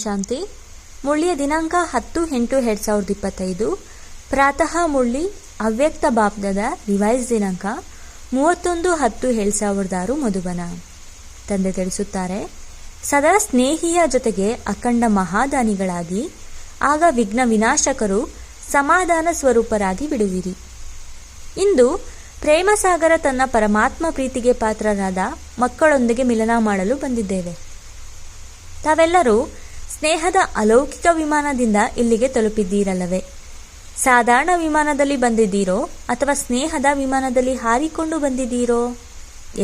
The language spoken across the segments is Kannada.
ಶಾಂತಿ. ಮುಳ್ಳಿಯ ದಿನಾಂಕ 10/8/2025. ಪ್ರಾತಃ ಮುಳ್ಳಿ ಅವ್ಯಕ್ತ ಬಾಪ್ದಾದ ರಿವೈಸ್ ದಿನಾಂಕ 31/10/2006 ಮಧುಬನ. ತಂದೆ ತಿಳಿಸುತ್ತಾರೆ, ಸದಾ ಸ್ನೇಹಿಯ ಜೊತೆಗೆ ಅಖಂಡ ಮಹಾದಾನಿಗಳಾಗಿ, ಆಗ ವಿಘ್ನ ವಿನಾಶಕರು ಸಮಾಧಾನ ಸ್ವರೂಪರಾಗಿ ಬಿಡುವಿರಿ. ಇಂದು ಪ್ರೇಮಸಾಗರ ತನ್ನ ಪರಮಾತ್ಮ ಪ್ರೀತಿಗೆ ಪಾತ್ರರಾದ ಮಕ್ಕಳೊಂದಿಗೆ ಮಿಲನ ಮಾಡಲು ಬಂದಿದ್ದೇವೆ. ತಾವೆಲ್ಲರೂ ಸ್ನೇಹದ ಅಲೌಕಿಕ ವಿಮಾನದಿಂದ ಇಲ್ಲಿಗೆ ತಲುಪಿದ್ದೀರಲ್ಲವೇ? ಸಾಧಾರಣ ವಿಮಾನದಲ್ಲಿ ಬಂದಿದ್ದೀರೋ ಅಥವಾ ಸ್ನೇಹದ ವಿಮಾನದಲ್ಲಿ ಹಾರಿಕೊಂಡು ಬಂದಿದ್ದೀರೋ?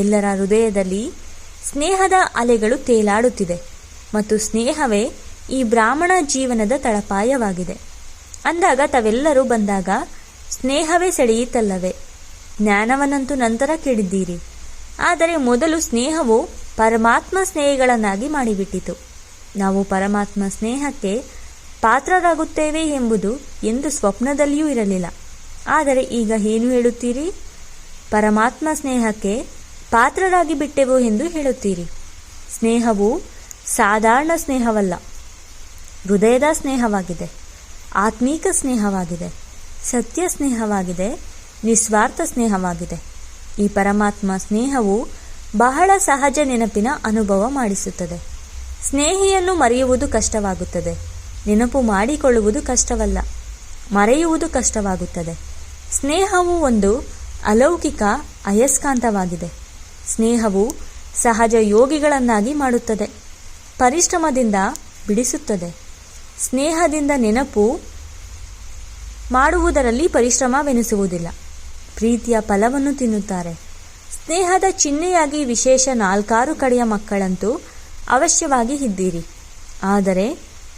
ಎಲ್ಲರ ಹೃದಯದಲ್ಲಿ ಸ್ನೇಹದ ಅಲೆಗಳು ತೇಲಾಡುತ್ತಿದೆ ಮತ್ತು ಸ್ನೇಹವೇ ಈ ಬ್ರಾಹ್ಮಣ ಜೀವನದ ತಳಪಾಯವಾಗಿದೆ. ಅಂದಾಗ ತಾವೆಲ್ಲರೂ ಬಂದಾಗ ಸ್ನೇಹವೇ ಸೆಳೆಯಿತಲ್ಲವೇ? ಜ್ಞಾನವನ್ನಂತೂ ನಂತರ ಕೇಳಿದ್ದೀರಿ, ಆದರೆ ಮೊದಲು ಸ್ನೇಹವು ಪರಮಾತ್ಮ ಸ್ನೇಹಿಗಳನ್ನಾಗಿ ಮಾಡಿಬಿಟ್ಟಿತು. ನಾವು ಪರಮಾತ್ಮ ಸ್ನೇಹಕ್ಕೆ ಪಾತ್ರರಾಗುತ್ತೇವೆ ಎಂಬುದು ಎಂದು ಸ್ವಪ್ನದಲ್ಲಿಯೂ ಇರಲಿಲ್ಲ. ಆದರೆ ಈಗ ಏನು ಹೇಳುತ್ತೀರಿ? ಪರಮಾತ್ಮ ಸ್ನೇಹಕ್ಕೆ ಪಾತ್ರರಾಗಿ ಬಿಟ್ಟೆವು ಎಂದು ಹೇಳುತ್ತೀರಿ. ಸ್ನೇಹವು ಸಾಧಾರಣ ಸ್ನೇಹವಲ್ಲ, ಹೃದಯದ ಸ್ನೇಹವಾಗಿದೆ, ಆತ್ಮೀಕ ಸ್ನೇಹವಾಗಿದೆ, ಸತ್ಯ ಸ್ನೇಹವಾಗಿದೆ, ನಿಸ್ವಾರ್ಥ ಸ್ನೇಹವಾಗಿದೆ. ಈ ಪರಮಾತ್ಮ ಸ್ನೇಹವು ಬಹಳ ಸಹಜ ನೆನಪಿನ ಅನುಭವ ಮಾಡಿಸುತ್ತದೆ. ಸ್ನೇಹಿಯನ್ನು ಮರೆಯುವುದು ಕಷ್ಟವಾಗುತ್ತದೆ, ನೆನಪು ಮಾಡಿಕೊಳ್ಳುವುದು ಕಷ್ಟವಲ್ಲ, ಮರೆಯುವುದು ಕಷ್ಟವಾಗುತ್ತದೆ. ಸ್ನೇಹವು ಒಂದು ಅಲೌಕಿಕ ಅಯಸ್ಕಾಂತವಾಗಿದೆ. ಸ್ನೇಹವು ಸಹಜ ಯೋಗಿಗಳನ್ನಾಗಿ ಮಾಡುತ್ತದೆ, ಪರಿಶ್ರಮದಿಂದ ಬಿಡಿಸುತ್ತದೆ. ಸ್ನೇಹದಿಂದ ನೆನಪು ಮಾಡುವುದರಲ್ಲಿ ಪರಿಶ್ರಮವೆನಿಸುವುದಿಲ್ಲ, ಪ್ರೀತಿಯ ಫಲವನ್ನು ತಿನ್ನುತ್ತಾರೆ. ಸ್ನೇಹದ ಚಿಹ್ನೆಯಾಗಿ ವಿಶೇಷ 4-6 ಕಡೆಯ ಮಕ್ಕಳಂತೂ ಅವಶ್ಯವಾಗಿ ಇದ್ದೀರಿ. ಆದರೆ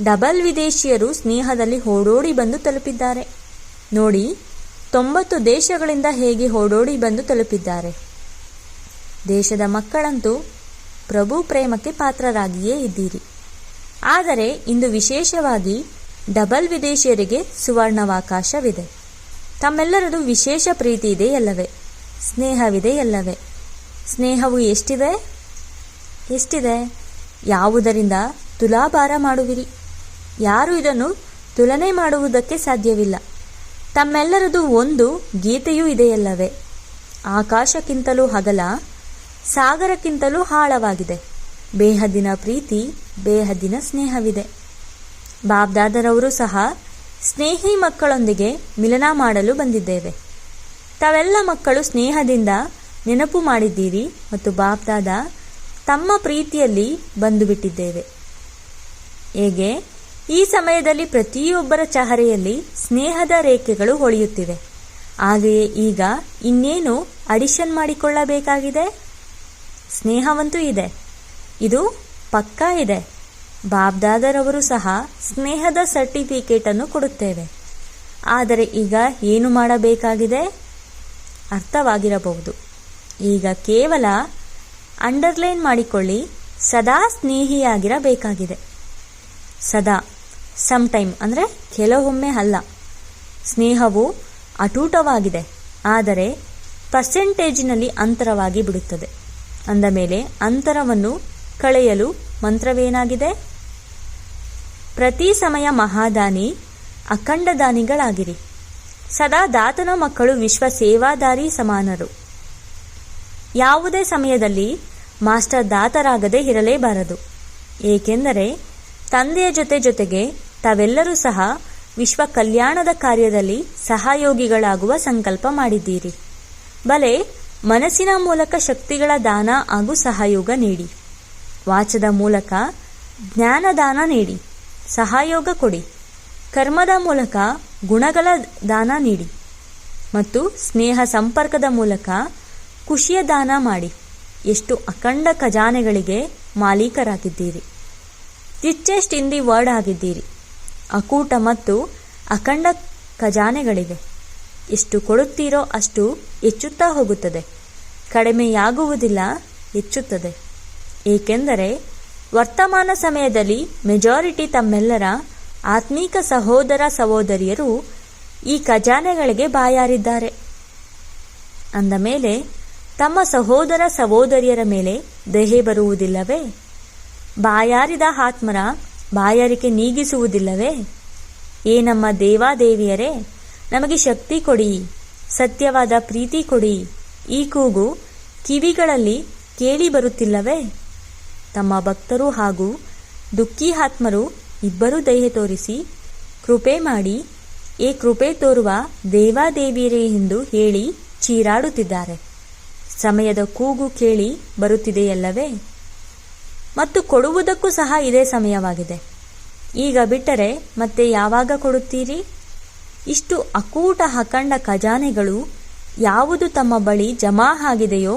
ಡಬಲ್ ವಿದೇಶಿಯರು ಸ್ನೇಹದಲ್ಲಿ ಓಡೋಡಿ ಬಂದು ತಲುಪಿದ್ದಾರೆ ನೋಡಿ. 90 ದೇಶಗಳಿಂದ ಹೇಗೆ ಓಡೋಡಿ ಬಂದು ತಲುಪಿದ್ದಾರೆ. ದೇಶದ ಮಕ್ಕಳಂತೂ ಪ್ರಭು ಪ್ರೇಮಕ್ಕೆ ಪಾತ್ರರಾಗಿಯೇ ಇದ್ದೀರಿ. ಆದರೆ ಇಂದು ವಿಶೇಷವಾಗಿ ಡಬಲ್ ವಿದೇಶಿಯರಿಗೆ ಸುವರ್ಣಾವಕಾಶವಿದೆ. ತಮ್ಮೆಲ್ಲರದು ವಿಶೇಷ ಪ್ರೀತಿ ಇದೆಯಲ್ಲವೇ? ಸ್ನೇಹವಿದೆಯಲ್ಲವೇ? ಸ್ನೇಹವು ಎಷ್ಟಿದೆ? ಯಾವುದರಿಂದ ತುಲಾಭಾರ ಮಾಡುವಿರಿ? ಯಾರು ಇದನ್ನು ತುಲನೆ ಮಾಡುವುದಕ್ಕೆ ಸಾಧ್ಯವಿಲ್ಲ. ತಮ್ಮೆಲ್ಲರದು ಒಂದು ಗೀತೆಯೂ ಇದೆಯಲ್ಲವೇ? ಆಕಾಶಕ್ಕಿಂತಲೂ ಅಗಲ, ಸಾಗರಕ್ಕಿಂತಲೂ ಆಳವಾಗಿದೆ. ಬೇಹದ್ದಿನ ಪ್ರೀತಿ, ಬೇಹದ್ದಿನ ಸ್ನೇಹವಿದೆ. ಬಾಬ್ದಾದರವರು ಸಹ ಸ್ನೇಹಿ ಮಕ್ಕಳೊಂದಿಗೆ ಮಿಲನ ಮಾಡಲು ಬಂದಿದ್ದೇವೆ. ತಾವೆಲ್ಲ ಮಕ್ಕಳು ಸ್ನೇಹದಿಂದ ನೆನಪು ಮಾಡಿದ್ದೀರಿ ಮತ್ತು ಬಾಬ್ದಾದ ತಮ್ಮ ಪ್ರೀತಿಯಲ್ಲಿ ಬಂದು ಬಿಟ್ಟಿದ್ದೇವೆ. ಹೇಗೆ ಈ ಸಮಯದಲ್ಲಿ ಪ್ರತಿಯೊಬ್ಬರ ಚಹರೆಯಲ್ಲಿ ಸ್ನೇಹದ ರೇಖೆಗಳು ಹೊಳೆಯುತ್ತಿವೆ, ಹಾಗೆಯೇ ಈಗ ಇನ್ನೇನು ಅಡಿಷನ್ ಮಾಡಿಕೊಳ್ಳಬೇಕಾಗಿದೆ? ಸ್ನೇಹವಂತೂ ಇದೆ, ಇದು ಪಕ್ಕಾ ಇದೆ. ಬಾಬ್ದಾದರವರು ಸಹ ಸ್ನೇಹದ ಸರ್ಟಿಫಿಕೇಟ್ ಅನ್ನು ಕೊಡುತ್ತೇವೆ. ಆದರೆ ಈಗ ಏನು ಮಾಡಬೇಕಾಗಿದೆ? ಅರ್ಥವಾಗಿರಬಹುದು. ಈಗ ಕೇವಲ ಅಂಡರ್ಲೈನ್ ಮಾಡಿಕೊಳ್ಳಿ, ಸದಾ ಸ್ನೇಹಿಯಾಗಿರಬೇಕಾಗಿದೆ. ಸದಾ, ಸಮ್ಟೈಮ್ ಅಂದರೆ ಕೆಲವೊಮ್ಮೆ ಅಲ್ಲ. ಸ್ನೇಹವು ಅಟೂಟವಾಗಿದೆ, ಆದರೆ ಪರ್ಸೆಂಟೇಜಿನಲ್ಲಿ ಅಂತರವಾಗಿ ಬಿಡುತ್ತದೆ. ಅಂದ ಮೇಲೆ ಅಂತರವನ್ನು ಕಳೆಯಲು ಮಂತ್ರವೇನಾಗಿದೆ? ಪ್ರತಿ ಸಮಯ ಮಹಾದಾನಿ, ಅಖಂಡ ದಾನಿಗಳಾಗಿರಿ. ಸದಾ ದಾತನ ಮಕ್ಕಳು ವಿಶ್ವ ಸೇವಾದಾರಿ ಸಮಾನರು. ಯಾವುದೇ ಸಮಯದಲ್ಲಿ ಮಾಸ್ಟರ್ ದಾತರಾಗದೆ ಇರಲೇಬಾರದು. ಏಕೆಂದರೆ ತಂದೆಯ ಜೊತೆಗೆ ತಾವೆಲ್ಲರೂ ಸಹ ವಿಶ್ವ ಕಲ್ಯಾಣದ ಕಾರ್ಯದಲ್ಲಿ ಸಹಯೋಗಿಗಳಾಗುವ ಸಂಕಲ್ಪ ಮಾಡಿದ್ದೀರಿ. ಬಲೆ ಮನಸ್ಸಿನ ಮೂಲಕ ಶಕ್ತಿಗಳ ದಾನ ಹಾಗೂ ಸಹಯೋಗ ನೀಡಿ. ವಾಚದ ಮೂಲಕ ಜ್ಞಾನದಾನ ನೀಡಿ, ಸಹಯೋಗ ಕೊಡಿ. ಕರ್ಮದ ಮೂಲಕ ಗುಣಗಳ ದಾನ ನೀಡಿ ಮತ್ತು ಸ್ನೇಹ ಸಂಪರ್ಕದ ಮೂಲಕ ಖುಷಿಯ ದಾನ ಮಾಡಿ. ಎಷ್ಟು ಅಖಂಡ ಖಜಾನೆಗಳಿಗೆ ಮಾಲೀಕರಾಗಿದ್ದೀರಿ. ರಿಚೆಸ್ಟ್ ಇನ್ ದಿ ವರ್ಲ್ಡ್ ಆಗಿದ್ದೀರಿ. ಅಕೂಟ ಮತ್ತು ಅಖಂಡ ಖಜಾನೆಗಳಿವೆ. ಎಷ್ಟು ಕೊಡುತ್ತೀರೋ ಅಷ್ಟು ಹೆಚ್ಚುತ್ತಾ ಹೋಗುತ್ತದೆ, ಕಡಿಮೆಯಾಗುವುದಿಲ್ಲ, ಹೆಚ್ಚುತ್ತದೆ. ಏಕೆಂದರೆ ವರ್ತಮಾನ ಸಮಯದಲ್ಲಿ ಮೆಜಾರಿಟಿ ತಮ್ಮೆಲ್ಲರ ಆತ್ಮೀಕ ಸಹೋದರ ಸಹೋದರಿಯರು ಈ ಖಜಾನೆಗಳಿಗೆ ಬಾಯಾರಿದ್ದಾರೆ. ಅಂದ ಮೇಲೆ ತಮ್ಮ ಸಹೋದರ ಸಹೋದರಿಯರ ಮೇಲೆ ದಯೆ ಬರುವುದಿಲ್ಲವೇ? ಬಾಯಾರಿದ ಆತ್ಮರ ಬಾಯಾರಿಕೆ ನೀಗಿಸುವುದಿಲ್ಲವೇ? ಏ ನಮ್ಮ ದೇವಾದೇವಿಯರೇ, ನಮಗೆ ಶಕ್ತಿ ಕೊಡಿ, ಸತ್ಯವಾದ ಪ್ರೀತಿ ಕೊಡಿ. ಈ ಕೂಗು ಕಿವಿಗಳಲ್ಲಿ ಕೇಳಿ ಬರುತ್ತಿಲ್ಲವೇ? ತಮ್ಮ ಭಕ್ತರು ಹಾಗೂ ದುಃಖಿ ಆತ್ಮರು ಇಬ್ಬರೂ ದಯೆ ತೋರಿಸಿ ಕೃಪೆ ಮಾಡಿ, ಏ ಕೃಪೆ ತೋರುವ ದೇವಾದೇವಿಯರೇ ಎಂದು ಹೇಳಿ ಚೀರಾಡುತ್ತಿದ್ದಾರೆ. ಸಮಯದ ಕೂಗು ಕೇಳಿ ಬರುತ್ತಿದೆಯಲ್ಲವೇ? ಮತ್ತು ಕೊಡುವುದಕ್ಕೂ ಸಹ ಇದೇ ಸಮಯವಾಗಿದೆ. ಈಗ ಬಿಟ್ಟರೆ ಮತ್ತೆ ಯಾವಾಗ ಕೊಡುತ್ತೀರಿ? ಇಷ್ಟು ಅಕೂಟ ಅಖಂಡ ಖಜಾನೆಗಳು ಯಾವುದು ತಮ್ಮ ಬಳಿ ಜಮಾ ಆಗಿದೆಯೋ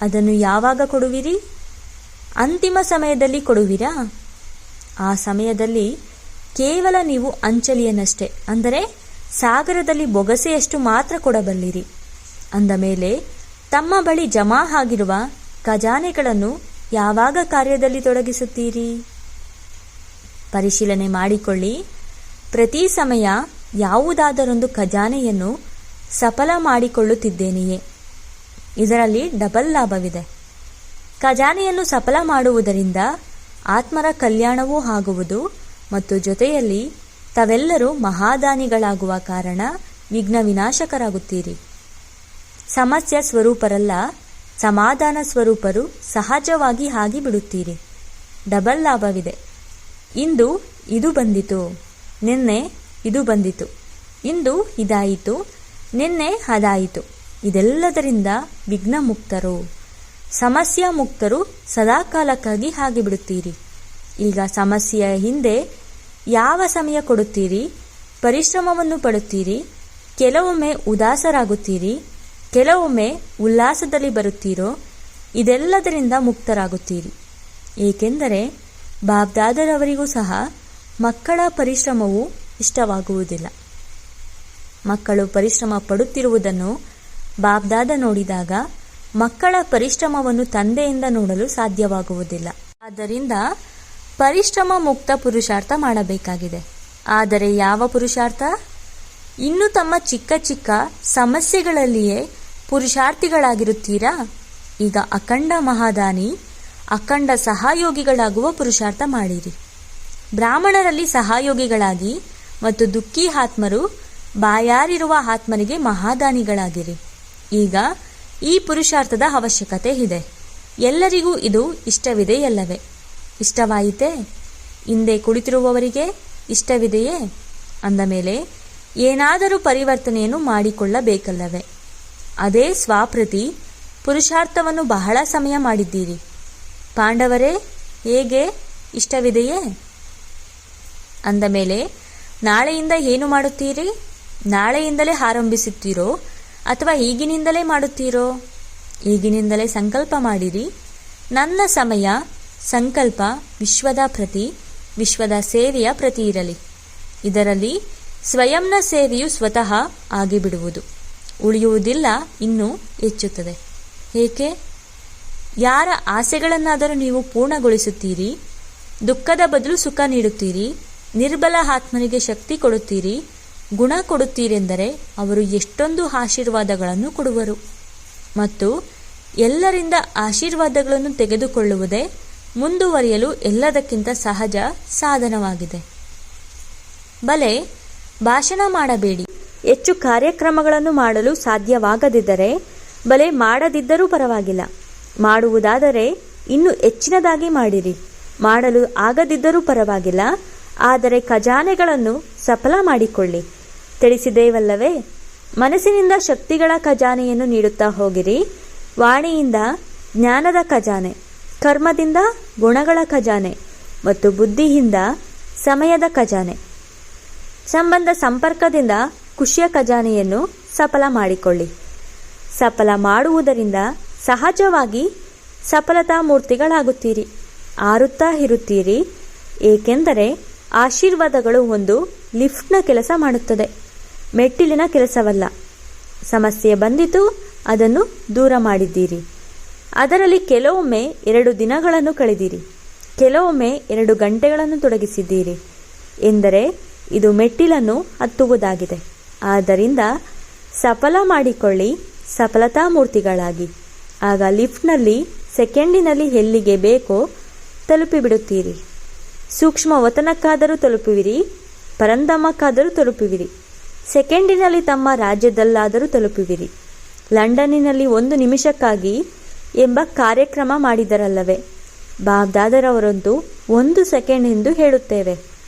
ಅದನ್ನು ಯಾವಾಗ ಕೊಡುವಿರಿ? ಅಂತಿಮ ಸಮಯದಲ್ಲಿ ಕೊಡುವಿರಾ? ಆ ಸಮಯದಲ್ಲಿ ಕೇವಲ ನೀವು ಅಂಚಲಿಯನ್ನಷ್ಟೇ, ಅಂದರೆ ಸಾಗರದಲ್ಲಿ ಬೊಗಸೆಯಷ್ಟು ಮಾತ್ರ ಕೊಡಬಲ್ಲಿರಿ. ಅಂದ ಮೇಲೆ ತಮ್ಮ ಬಳಿ ಜಮಾ ಆಗಿರುವ ಖಜಾನೆಗಳನ್ನು ಯಾವಾಗ ಕಾರ್ಯದಲ್ಲಿ ತೊಡಗಿಸುತ್ತೀರಿ? ಪರಿಶೀಲನೆ ಮಾಡಿಕೊಳ್ಳಿ. ಪ್ರತಿ ಸಮಯ ಯಾವುದಾದರೊಂದು ಖಜಾನೆಯನ್ನು ಸಫಲ ಮಾಡಿಕೊಳ್ಳುತ್ತಿದ್ದೇನೆಯೇ? ಇದರಲ್ಲಿ ಡಬಲ್ ಲಾಭವಿದೆ. ಖಜಾನೆಯನ್ನು ಸಫಲ ಮಾಡುವುದರಿಂದ ಆತ್ಮರ ಕಲ್ಯಾಣವೂ ಆಗುವುದು ಮತ್ತು ಜೊತೆಯಲ್ಲಿ ತಾವೆಲ್ಲರೂ ಮಹಾದಾನಿಗಳಾಗುವ ಕಾರಣ ವಿಘ್ನ ವಿನಾಶಕರಾಗುತ್ತೀರಿ. ಸಮಸ್ಯೆ ಸ್ವರೂಪರಲ್ಲ, ಸಮಾಧಾನ ಸ್ವರೂಪರು ಸಹಜವಾಗಿ ಆಗಿ ಬಿಡುತ್ತೀರಿ. ಡಬಲ್ ಲಾಭವಿದೆ. ಇಂದು ಇದು ಬಂದಿತು, ನಿನ್ನೆ ಇದು ಬಂದಿತು, ಇಂದು ಇದಾಯಿತು, ನಿನ್ನೆ ಅದಾಯಿತು. ಇದೆಲ್ಲದರಿಂದ ವಿಘ್ನ ಮುಕ್ತರು, ಸಮಸ್ಯೆ ಮುಕ್ತರು ಸದಾಕಾಲಕ್ಕಾಗಿ ಆಗಿಬಿಡುತ್ತೀರಿ. ಈಗ ಸಮಸ್ಯೆಯ ಹಿಂದೆ ಯಾವ ಸಮಯ ಕೊಡುತ್ತೀರಿ? ಪರಿಶ್ರಮವನ್ನು ಪಡುತ್ತೀರಿ. ಕೆಲವೊಮ್ಮೆ ಉದಾಸರಾಗುತ್ತೀರಿ, ಕೆಲವೊಮ್ಮೆ ಉಲ್ಲಾಸದಲ್ಲಿ ಬರುತ್ತೀರೋ, ಇದೆಲ್ಲದರಿಂದ ಮುಕ್ತರಾಗುತ್ತೀರಿ. ಏಕೆಂದರೆ ಬಾಬ್ದಾದರವರಿಗೂ ಸಹ ಮಕ್ಕಳ ಪರಿಶ್ರಮವು ಇಷ್ಟವಾಗುವುದಿಲ್ಲ. ಮಕ್ಕಳು ಪರಿಶ್ರಮ ಪಡುತ್ತಿರುವುದನ್ನು ಬಾಬ್ದಾದ ನೋಡಿದಾಗ ಮಕ್ಕಳ ಪರಿಶ್ರಮವನ್ನು ತಂದೆಯಿಂದ ನೋಡಲು ಸಾಧ್ಯವಾಗುವುದಿಲ್ಲ. ಆದ್ದರಿಂದ ಪರಿಶ್ರಮ ಮುಕ್ತ ಪುರುಷಾರ್ಥ ಮಾಡಬೇಕಾಗಿದೆ. ಆದರೆ ಯಾವ ಪುರುಷಾರ್ಥ? ಇನ್ನು ತಮ್ಮ ಚಿಕ್ಕ ಚಿಕ್ಕ ಸಮಸ್ಯೆಗಳಲ್ಲಿಯೇ ಪುರುಷಾರ್ಥಿಗಳಾಗಿರುತ್ತೀರಾ? ಈಗ ಅಖಂಡ ಮಹಾದಾನಿ, ಅಖಂಡ ಸಹಯೋಗಿಗಳಾಗುವ ಪುರುಷಾರ್ಥ ಮಾಡಿರಿ. ಬ್ರಾಹ್ಮಣರಲ್ಲಿ ಸಹಯೋಗಿಗಳಾಗಿ ಮತ್ತು ದುಃಖಿ ಆತ್ಮರು ಬಾಯಾರಿರುವ ಆತ್ಮರಿಗೆ ಮಹಾದಾನಿಗಳಾಗಿರಿ. ಈಗ ಈ ಪುರುಷಾರ್ಥದ ಅವಶ್ಯಕತೆ ಇದೆ. ಎಲ್ಲರಿಗೂ ಇದು ಇಷ್ಟವಿದೆಯಲ್ಲವೇ? ಇಷ್ಟವಾಯಿತೇ? ಹಿಂದೆ ಕುಳಿತಿರುವವರಿಗೆ ಇಷ್ಟವಿದೆಯೇ? ಅಂದ ಮೇಲೆ ಏನಾದರೂ ಪರಿವರ್ತನೆಯನ್ನು ಮಾಡಿಕೊಳ್ಳಬೇಕಲ್ಲವೇ? ಅದೇ ಸ್ವಾಪ್ರತಿ ಪುರುಷಾರ್ಥವನ್ನು ಬಹಳ ಸಮಯ ಮಾಡಿದ್ದೀರಿ. ಪಾಂಡವರೇ, ಹೇಗೆ? ಇಷ್ಟವಿದೆಯೇ? ಅಂದ ಮೇಲೆ ನಾಳೆಯಿಂದ ಏನು ಮಾಡುತ್ತೀರಿ? ನಾಳೆಯಿಂದಲೇ ಆರಂಭಿಸುತ್ತೀರೋ ಅಥವಾ ಈಗಿನಿಂದಲೇ ಮಾಡುತ್ತೀರೋ? ಈಗಿನಿಂದಲೇ ಸಂಕಲ್ಪ ಮಾಡಿರಿ. ನನ್ನ ಸಮಯ ಸಂಕಲ್ಪ ವಿಶ್ವದ ಪ್ರತಿ, ವಿಶ್ವದ ಸೇವೆಯ ಪ್ರತಿ ಇರಲಿ. ಇದರಲ್ಲಿ ಸ್ವಯಂನ ಸೇವೆಯು ಸ್ವತಃ ಆಗಿಬಿಡುವುದು, ಉಳಿಯುವುದಿಲ್ಲ, ಇನ್ನೂ ಹೆಚ್ಚುತ್ತದೆ. ಏಕೆ? ಯಾರ ಆಸೆಗಳನ್ನಾದರೂ ನೀವು ಪೂರ್ಣಗೊಳಿಸುತ್ತೀರಿ, ದುಃಖದ ಬದಲು ಸುಖ ನೀಡುತ್ತೀರಿ, ನಿರ್ಬಲ ಆತ್ಮನಿಗೆ ಶಕ್ತಿ ಕೊಡುತ್ತೀರಿ, ಗುಣ ಕೊಡುತ್ತೀರೆಂದರೆ ಅವರು ಎಷ್ಟೊಂದು ಆಶೀರ್ವಾದಗಳನ್ನು ಕೊಡುವರು. ಮತ್ತು ಎಲ್ಲರಿಂದ ಆಶೀರ್ವಾದಗಳನ್ನು ತೆಗೆದುಕೊಳ್ಳುವುದೇ ಮುಂದುವರಿಯಲು ಎಲ್ಲದಕ್ಕಿಂತ ಸಹಜ ಸಾಧನವಾಗಿದೆ. ಬಲೆ ಭಾಷಣ ಮಾಡಬೇಡಿ. ಹೆಚ್ಚು ಕಾರ್ಯಕ್ರಮಗಳನ್ನು ಮಾಡಲು ಸಾಧ್ಯವಾಗದಿದ್ದರೆ ಬಲೆ ಮಾಡದಿದ್ದರೂ ಪರವಾಗಿಲ್ಲ. ಮಾಡುವುದಾದರೆ ಇನ್ನೂ ಹೆಚ್ಚಿನದಾಗಿ ಮಾಡಿರಿ. ಮಾಡಲು ಆಗದಿದ್ದರೂ ಪರವಾಗಿಲ್ಲ, ಆದರೆ ಖಜಾನೆಗಳನ್ನು ಸಫಲ ಮಾಡಿಕೊಳ್ಳಿ. ತಿಳಿಸಿದೇವಲ್ಲವೇ? ಮನಸ್ಸಿನಿಂದ ಶಕ್ತಿಗಳ ಖಜಾನೆಯನ್ನು ನೀಡುತ್ತಾ ಹೋಗಿರಿ. ವಾಣಿಯಿಂದ ಜ್ಞಾನದ ಖಜಾನೆ, ಕರ್ಮದಿಂದ ಗುಣಗಳ ಖಜಾನೆ ಮತ್ತು ಬುದ್ಧಿಯಿಂದ ಸಮಯದ ಖಜಾನೆ, ಸಂಬಂಧ ಸಂಪರ್ಕದಿಂದ ಖುಷಿಯ ಖಜಾನೆಯನ್ನು ಸಫಲ ಮಾಡಿಕೊಳ್ಳಿ. ಸಫಲ ಮಾಡುವುದರಿಂದ ಸಹಜವಾಗಿ ಸಫಲತಾ ಮೂರ್ತಿಗಳಾಗುತ್ತೀರಿ. ಆರುತ್ತಾ ಇರುತ್ತೀರಿ. ಏಕೆಂದರೆ ಆಶೀರ್ವಾದಗಳು ಒಂದು ಲಿಫ್ಟ್ನ ಕೆಲಸ ಮಾಡುತ್ತದೆ, ಮೆಟ್ಟಿಲಿನ ಕೆಲಸವಲ್ಲ. ಸಮಸ್ಯೆ ಬಂದಿತು, ಅದನ್ನು ದೂರ ಮಾಡಿದ್ದೀರಿ. ಅದರಲ್ಲಿ ಕೆಲವೊಮ್ಮೆ 2 ದಿನಗಳನ್ನು ಕಳೆದಿರಿ, ಕೆಲವೊಮ್ಮೆ 2 ಗಂಟೆಗಳನ್ನು ತೊಡಗಿಸಿದ್ದೀರಿ. ಎಂದರೆ ಇದು ಮೆಟ್ಟಿಲನ್ನು ಹತ್ತುವುದಾಗಿದೆ. ಆದ್ದರಿಂದ ಸಫಲ ಮಾಡಿಕೊಳ್ಳಿ, ಸಫಲತಾ ಮೂರ್ತಿಗಳಾಗಿ. ಆಗ ಲಿಫ್ಟ್ನಲ್ಲಿ ಸೆಕೆಂಡಿನಲ್ಲಿ ಎಲ್ಲಿಗೆ ಬೇಕೋ ತಲುಪಿಬಿಡುತ್ತೀರಿ. ಸೂಕ್ಷ್ಮ ವತನಕ್ಕಾದರೂ ತಲುಪುವಿರಿ, ಪರಂಧಾಮಕ್ಕಾದರೂ ತಲುಪುವಿರಿ, ಸೆಕೆಂಡಿನಲ್ಲಿ ತಮ್ಮ ರಾಜ್ಯದಲ್ಲಾದರೂ ತಲುಪುವಿರಿ. ಲಂಡನ್ನಿನಲ್ಲಿ 1 ನಿಮಿಷಕ್ಕಾಗಿ ಎಂಬ ಕಾರ್ಯಕ್ರಮ ಮಾಡಿದರಲ್ಲವೇ? ಬಾಬ್ದಾದರವರಂತೂ 1 ಸೆಕೆಂಡ್ ಎಂದು ಹೇಳುತ್ತೇವೆ.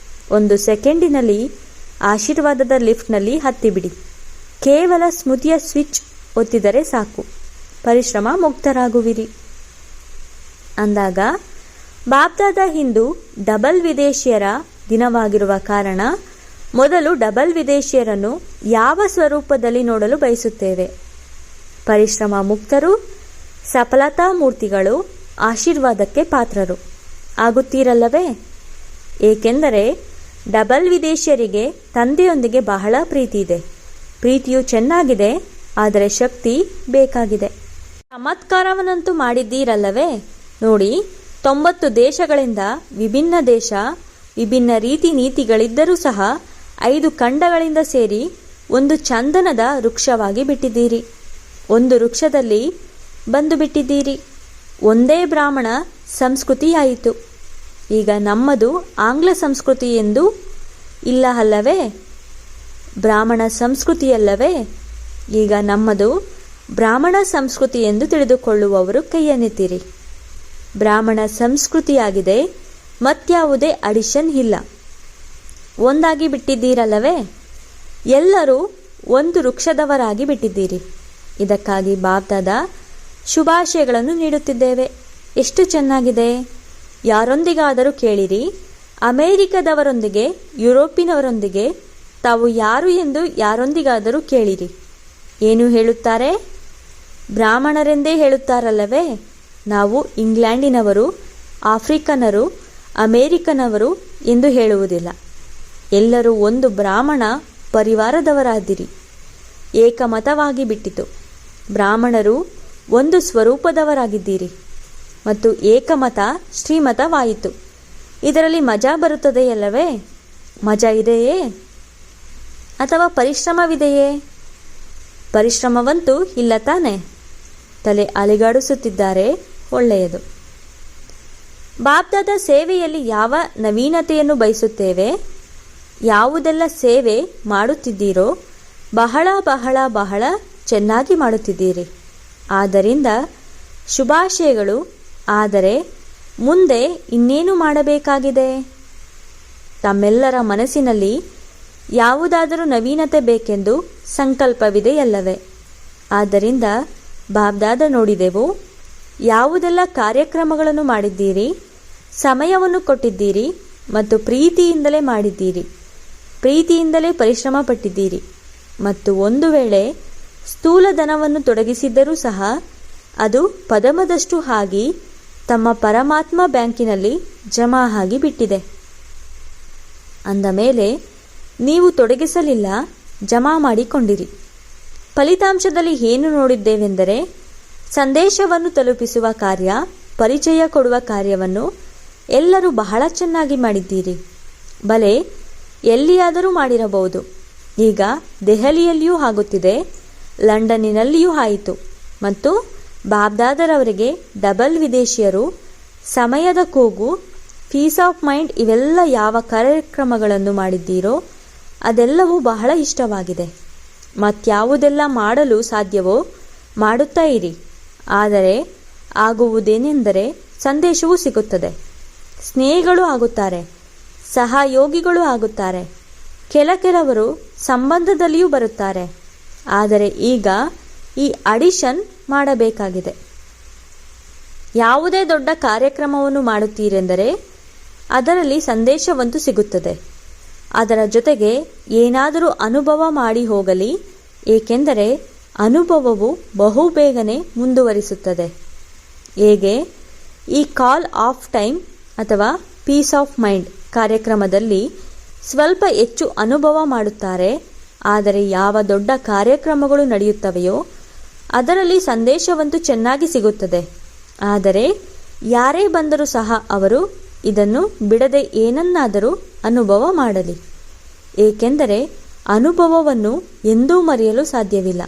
1 ಸೆಕೆಂಡಿನಲ್ಲಿ ಆಶೀರ್ವಾದದ ಲಿಫ್ಟ್ನಲ್ಲಿ ಹತ್ತಿಬಿಡಿ. ಕೇವಲ ಸ್ಮೃತಿಯ ಸ್ವಿಚ್ ಒತ್ತಿದರೆ ಸಾಕು, ಪರಿಶ್ರಮ ಮುಕ್ತರಾಗುವಿರಿ ಅಂದಾಗ ಬಾಬ್ದಾದ ಇಂದು ಡಬಲ್ ವಿದೇಶಿಯರ ದಿನವಾಗಿರುವ ಕಾರಣ ಮೊದಲು ಡಬಲ್ ವಿದೇಶಿಯರನ್ನು ಯಾವ ಸ್ವರೂಪದಲ್ಲಿ ನೋಡಲು ಬಯಸುತ್ತೇವೆ? ಪರಿಶ್ರಮ ಮುಕ್ತರು, ಸಫಲತಾ ಮೂರ್ತಿಗಳು, ಆಶೀರ್ವಾದಕ್ಕೆ ಪಾತ್ರರು ಆಗುತ್ತೀರಲ್ಲವೇ? ಏಕೆಂದರೆ ಡಬಲ್ ವಿದೇಶಿಯರಿಗೆ ತಂದೆಯೊಂದಿಗೆ ಬಹಳ ಪ್ರೀತಿ ಇದೆ. ಪ್ರೀತಿಯು ಚೆನ್ನಾಗಿದೆ, ಆದರೆ ಶಕ್ತಿ ಬೇಕಾಗಿದೆ. ಚಮತ್ಕಾರವನ್ನಂತೂ ಮಾಡಿದ್ದೀರಲ್ಲವೇ? ನೋಡಿ, 90 ದೇಶಗಳಿಂದ ವಿಭಿನ್ನ ದೇಶ, ವಿಭಿನ್ನ ರೀತಿ ನೀತಿಗಳಿದ್ದರೂ ಸಹ 5 ಖಂಡಗಳಿಂದ ಸೇರಿ ಒಂದು ಚಂದನದ ವೃಕ್ಷವಾಗಿ ಬಿಟ್ಟಿದ್ದೀರಿ. ಒಂದು ವೃಕ್ಷದಲ್ಲಿ ಬಂದು ಬಿಟ್ಟಿದ್ದೀರಿ. ಒಂದೇ ಬ್ರಾಹ್ಮಣ ಸಂಸ್ಕೃತಿಯಾಯಿತು. ಈಗ ನಮ್ಮದು ಆಂಗ್ಲ ಸಂಸ್ಕೃತಿ ಎಂದು ಇಲ್ಲ ಅಲ್ಲವೇ? ಬ್ರಾಹ್ಮಣ ಸಂಸ್ಕೃತಿಯಲ್ಲವೇ? ಈಗ ನಮ್ಮದು ಬ್ರಾಹ್ಮಣ ಸಂಸ್ಕೃತಿ ಎಂದು ತಿಳಿದುಕೊಳ್ಳುವವರು ಕೈಯನ್ನೆತ್ತಿರಿ. ಬ್ರಾಹ್ಮಣ ಸಂಸ್ಕೃತಿಯಾಗಿದೆ, ಮತ್ಯಾವುದೇ ಅಡಿಷನ್ ಇಲ್ಲ. ಒಂದಾಗಿ ಬಿಟ್ಟಿದ್ದೀರಲ್ಲವೇ? ಎಲ್ಲರೂ ಒಂದು ವೃಕ್ಷದವರಾಗಿ ಬಿಟ್ಟಿದ್ದೀರಿ. ಇದಕ್ಕಾಗಿ ಬಾಬ್ದಾದ ಶುಭಾಶಯಗಳನ್ನು ನೀಡುತ್ತಿದ್ದೇವೆ. ಎಷ್ಟು ಚೆನ್ನಾಗಿದೆ! ಯಾರೊಂದಿಗಾದರೂ ಕೇಳಿರಿ, ಅಮೇರಿಕದವರೊಂದಿಗೆ, ಯುರೋಪಿನವರೊಂದಿಗೆ ತಾವು ಯಾರು ಎಂದು ಯಾರೊಂದಿಗಾದರೂ ಕೇಳಿರಿ, ಏನು ಹೇಳುತ್ತಾರೆ? ಬ್ರಾಹ್ಮಣರೆಂದೇ ಹೇಳುತ್ತಾರಲ್ಲವೇ? ನಾವು ಇಂಗ್ಲೆಂಡಿನವರು, ಆಫ್ರಿಕನರು, ಅಮೇರಿಕನವರು ಎಂದು ಹೇಳುವುದಿಲ್ಲ. ಎಲ್ಲರೂ ಒಂದು ಬ್ರಾಹ್ಮಣ ಪರಿವಾರದವರಾದಿರಿ. ಏಕಮತವಾಗಿ ಬಿಟ್ಟಿತು. ಬ್ರಾಹ್ಮಣರು ಒಂದು ಸ್ವರೂಪದವರಾಗಿದ್ದೀರಿ ಮತ್ತು ಏಕಮತ ಶ್ರೀಮತವಾಯಿತು. ಇದರಲ್ಲಿ ಮಜಾ ಬರುತ್ತದೆಯಲ್ಲವೇ? ಮಜಾ ಇದೆಯೇ ಅಥವಾ ಪರಿಶ್ರಮವಿದೆಯೇ? ಪರಿಶ್ರಮವಂತೂ ಇಲ್ಲ ತಾನೆ? ತಲೆ ಅಲಿಗಾಡಿಸುತ್ತಿದ್ದಾರೆ, ಒಳ್ಳೆಯದು. ಬಾಬ್ದಾದ ಸೇವೆಯಲ್ಲಿ ಯಾವ ನವೀನತೆಯನ್ನು ಬಯಸುತ್ತೇವೆ? ಯಾವುದೆಲ್ಲ ಸೇವೆ ಮಾಡುತ್ತಿದ್ದೀರೋ ಬಹಳ ಬಹಳ ಬಹಳ ಚೆನ್ನಾಗಿ ಮಾಡುತ್ತಿದ್ದೀರಿ. ಆದ್ದರಿಂದ ಶುಭಾಶಯಗಳು. ಆದರೆ ಮುಂದೆ ಇನ್ನೇನು ಮಾಡಬೇಕಾಗಿದೆ? ತಮ್ಮೆಲ್ಲರ ಮನಸ್ಸಿನಲ್ಲಿ ಯಾವುದಾದರೂ ನವೀನತೆ ಬೇಕೆಂದು ಸಂಕಲ್ಪವಿದೆಯಲ್ಲವೇ? ಆದ್ದರಿಂದ ಬಾಬ್ದಾದ ನೋಡಿದೆವು. ಯಾವುದೆಲ್ಲ ಕಾರ್ಯಕ್ರಮಗಳನ್ನು ಮಾಡಿದ್ದೀರಿ, ಸಮಯವನ್ನು ಕೊಟ್ಟಿದ್ದೀರಿ ಮತ್ತು ಪ್ರೀತಿಯಿಂದಲೇ ಮಾಡಿದ್ದೀರಿ. ಪ್ರೀತಿಯಿಂದಲೇ ಪರಿಶ್ರಮ ಪಟ್ಟಿದ್ದೀರಿ ಮತ್ತು ಒಂದು ವೇಳೆ ಸ್ಥೂಲ ಧನವನ್ನು ತೊಡಗಿಸಿದ್ದರೂ ಸಹ ಅದು ಪದಮದಷ್ಟು ಆಗಿ ತಮ್ಮ ಪರಮಾತ್ಮ ಬ್ಯಾಂಕಿನಲ್ಲಿ ಜಮಾ ಆಗಿ ಬಿಟ್ಟಿದೆ. ಅಂದ ಮೇಲೆ ನೀವು ತೊಡಗಿಸಲಿಲ್ಲ, ಜಮಾ ಮಾಡಿಕೊಂಡಿರಿ. ಫಲಿತಾಂಶದಲ್ಲಿ ಏನು ನೋಡಿದ್ದೇವೆಂದರೆ, ಸಂದೇಶವನ್ನು ತಲುಪಿಸುವ ಕಾರ್ಯ, ಪರಿಚಯ ಕೊಡುವ ಕಾರ್ಯವನ್ನು ಎಲ್ಲರೂ ಬಹಳ ಚೆನ್ನಾಗಿ ಮಾಡಿದ್ದೀರಿ. ಬಲೆ ಎಲ್ಲಿಯಾದರೂ ಮಾಡಿರಬಹುದು. ಈಗ ದೆಹಲಿಯಲ್ಲಿಯೂ ಆಗುತ್ತಿದೆ, ಲಂಡನ್ನಿನಲ್ಲಿಯೂ ಆಯಿತು. ಮತ್ತು ಬಾಬ್ದಾದರವರಿಗೆ ಡಬಲ್ ವಿದೇಶಿಯರು, ಸಮಯದ ಕೂಗು, ಪೀಸ್ ಆಫ್ ಮೈಂಡ್ ಇವೆಲ್ಲ ಯಾವ ಕಾರ್ಯಕ್ರಮಗಳನ್ನು ಮಾಡಿದ್ದೀರೋ ಅದೆಲ್ಲವೂ ಬಹಳ ಇಷ್ಟವಾಗಿದೆ. ಮತ್ಯಾವುದೆಲ್ಲ ಮಾಡಲು ಸಾಧ್ಯವೋ ಮಾಡುತ್ತಾ ಇರಿ. ಆದರೆ ಆಗುವುದೇನೆಂದರೆ ಸಂದೇಶವೂ ಸಿಗುತ್ತದೆ, ಸ್ನೇಹಿಗಳು ಆಗುತ್ತಾರೆ, ಸಹಯೋಗಿಗಳು ಆಗುತ್ತಾರೆ, ಕೆಲವರು ಸಂಬಂಧದಲ್ಲಿಯೂ ಬರುತ್ತಾರೆ. ಆದರೆ ಈಗ ಈ ಅಡಿಷನ್ ಮಾಡಬೇಕಾಗಿದೆ. ಯಾವುದೇ ದೊಡ್ಡ ಕಾರ್ಯಕ್ರಮವನ್ನು ಮಾಡುತ್ತೀರೆಂದರೆ ಅದರಲ್ಲಿ ಸಂದೇಶವಂತೂ ಸಿಗುತ್ತದೆ. ಅದರ ಜೊತೆಗೆ ಏನಾದರೂ ಅನುಭವ ಮಾಡಿ ಹೋಗಲಿ, ಏಕೆಂದರೆ ಅನುಭವವು ಬಹುಬೇಗನೆ ಮುಂದುವರಿಸುತ್ತದೆ. ಹೇಗೆ ಈ ಕಾಲ್ ಆಫ್ ಟೈಮ್ ಅಥವಾ ಪೀಸ್ ಆಫ್ ಮೈಂಡ್ ಕಾರ್ಯಕ್ರಮದಲ್ಲಿ ಸ್ವಲ್ಪ ಹೆಚ್ಚು ಅನುಭವ ಮಾಡುತ್ತಾರೆ. ಆದರೆ ಯಾವ ದೊಡ್ಡ ಕಾರ್ಯಕ್ರಮಗಳು ನಡೆಯುತ್ತವೆಯೋ ಅದರಲ್ಲಿ ಸಂದೇಶವಂತೂ ಚೆನ್ನಾಗಿ ಸಿಗುತ್ತದೆ. ಆದರೆ ಯಾರೇ ಬಂದರೂ ಸಹ ಅವರು ಇದನ್ನು ಬಿಡದೆ ಏನನ್ನಾದರೂ ಅನುಭವ ಮಾಡಲಿ, ಏಕೆಂದರೆ ಅನುಭವವನ್ನು ಎಂದೂ ಮರೆಯಲು ಸಾಧ್ಯವಿಲ್ಲ.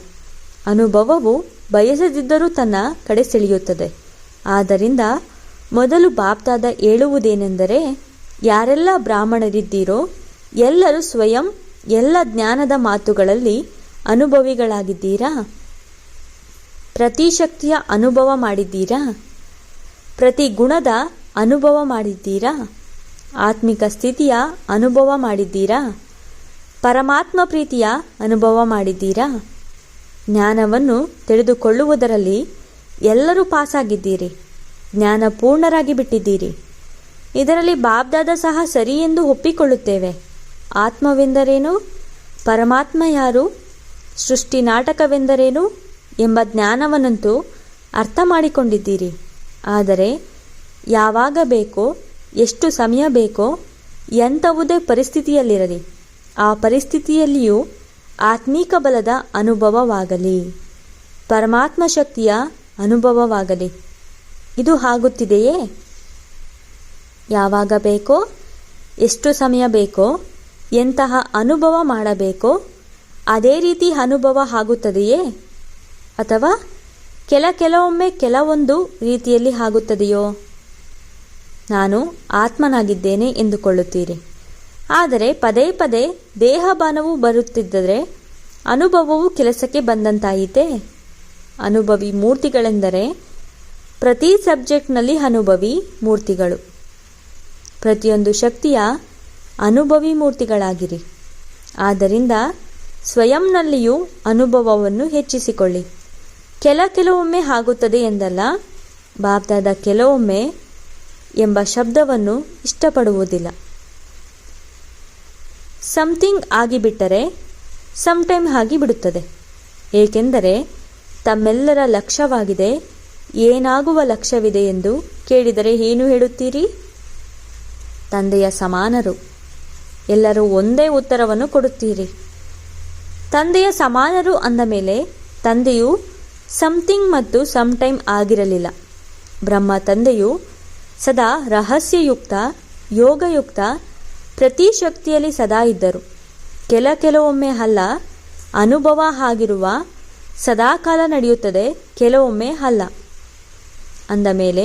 ಅನುಭವವು ಬಯಸದಿದ್ದರೂ ತನ್ನ ಕಡೆ ಸೆಳೆಯುತ್ತದೆ. ಆದ್ದರಿಂದ ಮೊದಲು ಬಾಬ್ದಾದ ಹೇಳುವುದೇನೆಂದರೆ, ಯಾರೆಲ್ಲ ಬ್ರಾಹ್ಮಣರಿದ್ದೀರೋ ಎಲ್ಲರೂ ಸ್ವಯಂ ಎಲ್ಲ ಜ್ಞಾನದ ಮಾತುಗಳಲ್ಲಿ ಅನುಭವಿಗಳಾಗಿದ್ದೀರಾ? ಪ್ರತಿ ಶಕ್ತಿಯ ಅನುಭವ ಮಾಡಿದ್ದೀರಾ? ಪ್ರತಿ ಗುಣದ ಅನುಭವ ಮಾಡಿದ್ದೀರಾ? ಆತ್ಮಿಕ ಸ್ಥಿತಿಯ ಅನುಭವ ಮಾಡಿದ್ದೀರಾ? ಪರಮಾತ್ಮ ಪ್ರೀತಿಯ ಅನುಭವ ಮಾಡಿದ್ದೀರಾ? ಜ್ಞಾನವನ್ನು ತಿಳಿದುಕೊಳ್ಳುವುದರಲ್ಲಿ ಎಲ್ಲರೂ ಪಾಸಾಗಿದ್ದೀರಿ, ಜ್ಞಾನಪೂರ್ಣರಾಗಿ ಬಿಟ್ಟಿದ್ದೀರಿ. ಇದರಲ್ಲಿ ಬಾಬ್ದಾದ ಸಹ ಸರಿ ಎಂದು ಒಪ್ಪಿಕೊಳ್ಳುತ್ತೇವೆ. ಆತ್ಮವೆಂದರೇನು, ಪರಮಾತ್ಮ ಯಾರು, ಸೃಷ್ಟಿ ನಾಟಕವೆಂದರೇನು ಎಂಬ ಜ್ಞಾನವನ್ನಂತೂ ಅರ್ಥ ಮಾಡಿಕೊಂಡಿದ್ದೀರಿ. ಆದರೆ ಯಾವಾಗ ಬೇಕೋ, ಎಷ್ಟು ಸಮಯ ಬೇಕೋ, ಎಂಥವುದೇ ಪರಿಸ್ಥಿತಿಯಲ್ಲಿರಲಿ, ಆ ಪರಿಸ್ಥಿತಿಯಲ್ಲಿಯೂ ಆತ್ಮೀಕ ಬಲದ ಅನುಭವವಾಗಲಿ, ಪರಮಾತ್ಮ ಶಕ್ತಿಯ ಅನುಭವವಾಗಲಿ. ಇದು ಆಗುತ್ತಿದೆಯೇ? ಯಾವಾಗ ಬೇಕೋ, ಎಷ್ಟು ಸಮಯ ಬೇಕೋ, ಎಂತಹ ಅನುಭವ ಮಾಡಬೇಕೋ ಅದೇ ರೀತಿ ಅನುಭವ ಆಗುತ್ತದೆಯೇ? ಅಥವಾ ಕೆಲವೊಮ್ಮೆ ಕೆಲವೊಂದು ರೀತಿಯಲ್ಲಿ ಆಗುತ್ತದೆಯೋ? ನಾನು ಆತ್ಮನಾಗಿದ್ದೇನೆ ಎಂದುಕೊಳ್ಳುತ್ತೀರಿ. ಆದರೆ ಪದೇ ಪದೇ ದೇಹಭಾನವು ಬರುತ್ತಿದ್ದರೆ ಅನುಭವವು ಕೆಲಸಕ್ಕೆ ಬಂದಂತಾಯಿತೇ? ಅನುಭವಿ ಮೂರ್ತಿಗಳೆಂದರೆ ಪ್ರತಿ ಸಬ್ಜೆಕ್ಟ್ನಲ್ಲಿ ಅನುಭವಿ ಮೂರ್ತಿಗಳು. ಪ್ರತಿಯೊಂದು ಶಕ್ತಿಯ ಅನುಭವಿ ಮೂರ್ತಿಗಳಾಗಿರಿ. ಆದ್ದರಿಂದ ಸ್ವಯಂನಲ್ಲಿಯೂ ಅನುಭವವನ್ನು ಹೆಚ್ಚಿಸಿಕೊಳ್ಳಿ. ಕೆಲವೊಮ್ಮೆ ಆಗುತ್ತದೆ ಎಂದಲ್ಲ, ಬಾಬ್ದಾದ ಕೆಲವೊಮ್ಮೆ ಎಂಬ ಶಬ್ದವನ್ನು ಇಷ್ಟಪಡುವುದಿಲ್ಲ. ಸಮಥಿಂಗ್ ಆಗಿಬಿಟ್ಟರೆ ಸಮಟೈಮ್ ಆಗಿಬಿಡುತ್ತದೆ. ಏಕೆಂದರೆ ತಮ್ಮೆಲ್ಲರ ಲಕ್ಷ್ಯವಾಗಿದೆ. ಏನಾಗುವ ಲಕ್ಷ್ಯವಿದೆ ಎಂದು ಕೇಳಿದರೆ ಏನು ಹೇಳುತ್ತೀರಿ? ತಂದೆಯ ಸಮಾನರು. ಎಲ್ಲರೂ ಒಂದೇ ಉತ್ತರವನ್ನು ಕೊಡುತ್ತೀರಿ. ತಂದೆಯ ಸಮಾನರು ಅಂದ ಮೇಲೆ ತಂದೆಯು ಸಮಥಿಂಗ್ ಮತ್ತು ಸಮಟೈಮ್ ಆಗಿರಲಿಲ್ಲ. ಬ್ರಹ್ಮ ತಂದೆಯು ಸದಾ ರಹಸ್ಯಯುಕ್ತ, ಯೋಗಯುಕ್ತ, ಪ್ರತಿ ಶಕ್ತಿಯಲ್ಲಿ ಸದಾ ಇದ್ದರು. ಕೆಲವೊಮ್ಮೆ ಅಲ್ಲ, ಅನುಭವ ಆಗಿರುವ ಸದಾಕಾಲ ನಡೆಯುತ್ತದೆ, ಕೆಲವೊಮ್ಮೆ ಅಲ್ಲ. ಅಂದ ಮೇಲೆ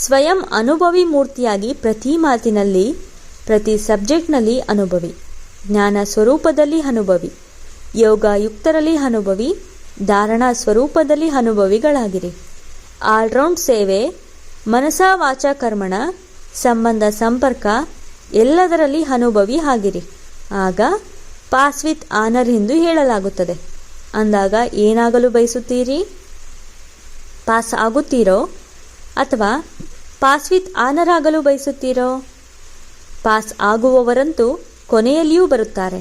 ಸ್ವಯಂ ಅನುಭವಿ ಮೂರ್ತಿಯಾಗಿ ಪ್ರತಿ ಮಾತಿನಲ್ಲಿ, ಪ್ರತಿ ಸಬ್ಜೆಕ್ಟ್ನಲ್ಲಿ ಅನುಭವಿ, ಜ್ಞಾನ ಸ್ವರೂಪದಲ್ಲಿ ಅನುಭವಿ, ಯೋಗಯುಕ್ತರಲ್ಲಿ ಅನುಭವಿ, ಧಾರಣಾ ಸ್ವರೂಪದಲ್ಲಿ ಅನುಭವಿಗಳಾಗಿರಿ. ಆಲ್ರೌಂಡ್ ಸೇವೆ, ಮನಸ ವಾಚ ಕರ್ಮಣ, ಸಂಬಂಧ ಸಂಪರ್ಕ ಎಲ್ಲದರಲ್ಲಿ ಅನುಭವಿ ಆಗಿರಿ. ಆಗ ಪಾಸ್ ವಿತ್ ಆನರ್ ಎಂದು ಹೇಳಲಾಗುತ್ತದೆ. ಅಂದಾಗ ಏನಾಗಲು ಬಯಸುತ್ತೀರಿ? ಪಾಸ್ ಆಗುತ್ತೀರೋ ಅಥವಾ ಪಾಸ್ ವಿತ್ ಆನರ್ ಆಗಲು ಬಯಸುತ್ತೀರೋ? ಪಾಸ್ ಆಗುವವರಂತೂ ಕೊನೆಯಲ್ಲಿಯೂ ಬರುತ್ತಾರೆ.